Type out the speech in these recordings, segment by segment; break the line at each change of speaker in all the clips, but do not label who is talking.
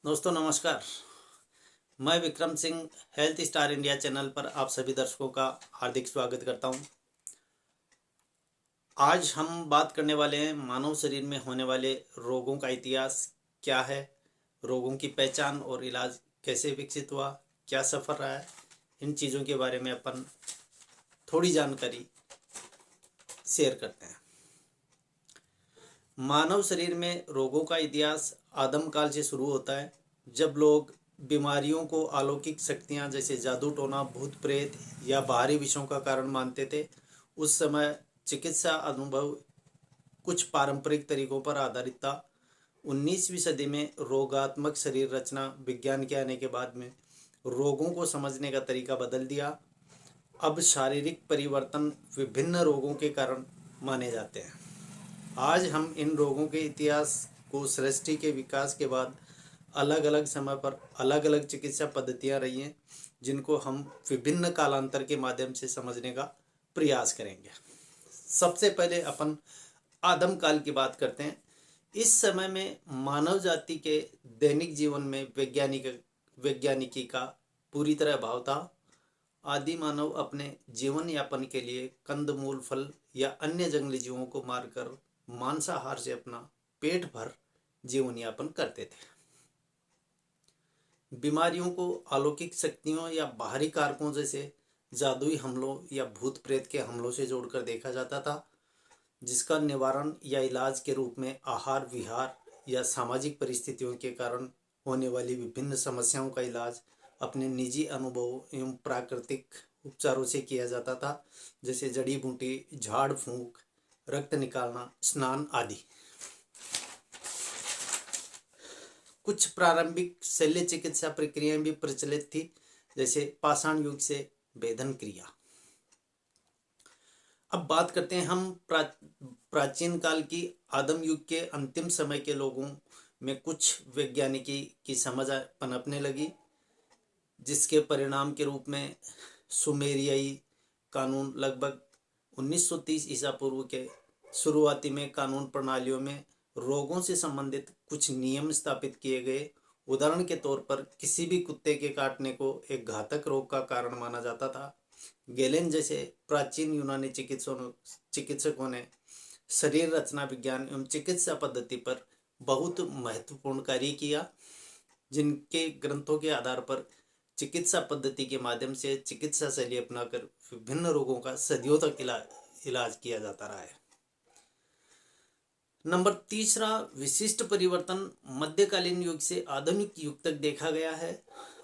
दोस्तों नमस्कार। मैं Vikram Singh health star India channel पर आप सभी दर्शकों का हार्दिक स्वागत करता हूं। आज हम बात करने वाले हैं मानव शरीर में होने वाले रोगों का इतिहास क्या है, रोगों की पहचान और इलाज कैसे विकसित हुआ, क्या सफ़र रहा है। इन चीज़ों के बारे में अपन थोड़ी जानकारी शेयर करते हैं। मानव शरीर में रोगों का इतिहास आदम काल से शुरू होता है, जब लोग बीमारियों को अलौकिक शक्तियां जैसे जादू टोना, भूत प्रेत या बाहरी विषयों का कारण मानते थे। उस समय चिकित्सा अनुभव कुछ पारंपरिक तरीकों पर आधारित था। 19वीं सदी में रोगात्मक शरीर रचना विज्ञान के आने के बाद में रोगों को समझने का तरीका बदल दिया। अब शारीरिक परिवर्तन विभिन्न रोगों के कारण माने जाते हैं। आज हम इन रोगों के इतिहास को सृष्टि के विकास के बाद अलग अलग समय पर अलग अलग चिकित्सा पद्धतियां रही हैं, जिनको हम विभिन्न कालांतर के माध्यम से समझने का प्रयास करेंगे। सबसे पहले अपन आदम काल की बात करते हैं। इस समय में मानव जाति के दैनिक जीवन में वैज्ञानिकी का पूरी तरह अभाव था। आदि मानव अपने जीवन यापन के लिए कंदमूल, फल या अन्य जंगली जीवों को मारकर मांसाहार से अपना पेट भर जीवन यापन करते थे। बीमारियों को अलौकिक शक्तियों या बाहरी कारकों जैसे जादुई हमलों या भूत प्रेत के हमलों से जोड़कर देखा जाता था, जिसका निवारण या इलाज के रूप में आहार विहार या सामाजिक परिस्थितियों के कारण होने वाली विभिन्न समस्याओं का इलाज अपने निजी अनुभवों एवं प्राकृतिक उपचारों से किया जाता था, जैसे जड़ी बूटी, झाड़ फूंक, रक्त निकालना, स्नान आदि। कुछ प्रारंभिक शल्य चिकित्सा प्रक्रियाएं भी प्रचलित थी, जैसे पाषाण युग से वेधन क्रिया। अब बात करते हैं हम प्राचीन काल की। आदम युग के अंतिम समय के लोगों में कुछ वैज्ञानिकी की समझ पनपने लगी, जिसके परिणाम के रूप में सुमेरियाई कानून लगभग 1930 ईसा पूर्व के शुरुआती में कानून प्रणालियों में रोगों से संबंधित कुछ नियम स्थापित किए गए। उदाहरण के तौर पर किसी भी कुत्ते के काटने को एक घातक रोग का कारण माना जाता था। गेलेन जैसे प्राचीन यूनानी चिकित्सकों ने शरीर रचना विज्ञान एवं चिकित्सा पद्धति पर बहुत महत्वपूर्ण कार्य किया, जिनके ग्रंथों के आधार पर चिकित्सा पद्धति के माध्यम से चिकित्सा शैली अपनाकर विभिन्न रोगों का सदियों तक इलाज किया जाता रहा है। नंबर तीसरा, विशिष्ट परिवर्तन मध्यकालीन युग से आधुनिक युग तक देखा गया है।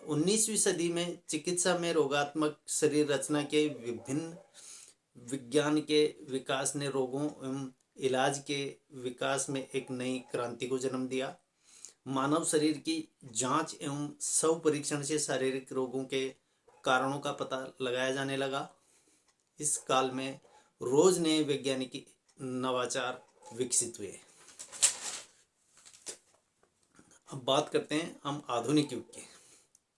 19वीं सदी में चिकित्सा में रोगात्मक शरीर रचना के विभिन्न विज्ञान के विकास ने रोगों एवं इलाज के विकास में एक नई क्रांति को जन्म दिया। मानव शरीर की जांच एवं शव परीक्षण से शारीरिक रोगों के कारणों का पता लगाया जाने लगा। इस काल में रोज नए वैज्ञानिक नवाचार विकसित हुए। अब बात करते हैं हम आधुनिक युग की।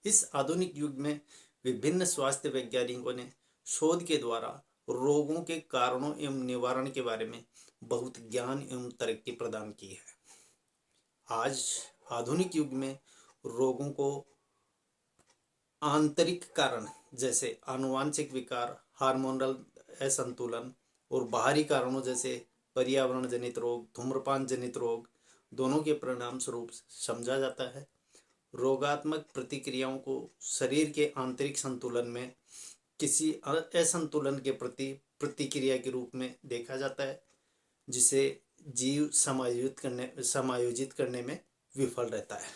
इस आधुनिक युग में विभिन्न स्वास्थ्य वैज्ञानिकों ने शोध के द्वारा रोगों के कारणों एवं निवारण के बारे में बहुत ज्ञान एवं तरक्की प्रदान की है। आज आधुनिक युग में रोगों को आंतरिक कारण जैसे आनुवांशिक विकार, हार्मोनल असंतुलन और बाहरी कारणों जैसे पर्यावरण जनित रोग, धूम्रपान जनित रोग दोनों के परिणाम स्वरूप समझा जाता है। रोगात्मक प्रतिक्रियाओं को शरीर के आंतरिक संतुलन में किसी असंतुलन के प्रति प्रतिक्रिया के रूप में देखा जाता है, जिसे जीव समायोजित करने में विफल रहता है।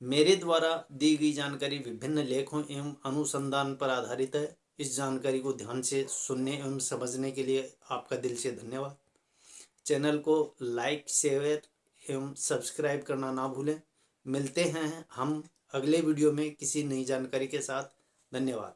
मेरे द्वारा दी गई जानकारी विभिन्न लेखों एवं अनुसंधान पर आधारित है। इस जानकारी को ध्यान से सुनने एवं समझने के लिए आपका दिल से धन्यवाद। चैनल को लाइक, शेयर एवं सब्सक्राइब करना ना भूलें। मिलते हैं हम अगले वीडियो में किसी नई जानकारी के साथ। धन्यवाद।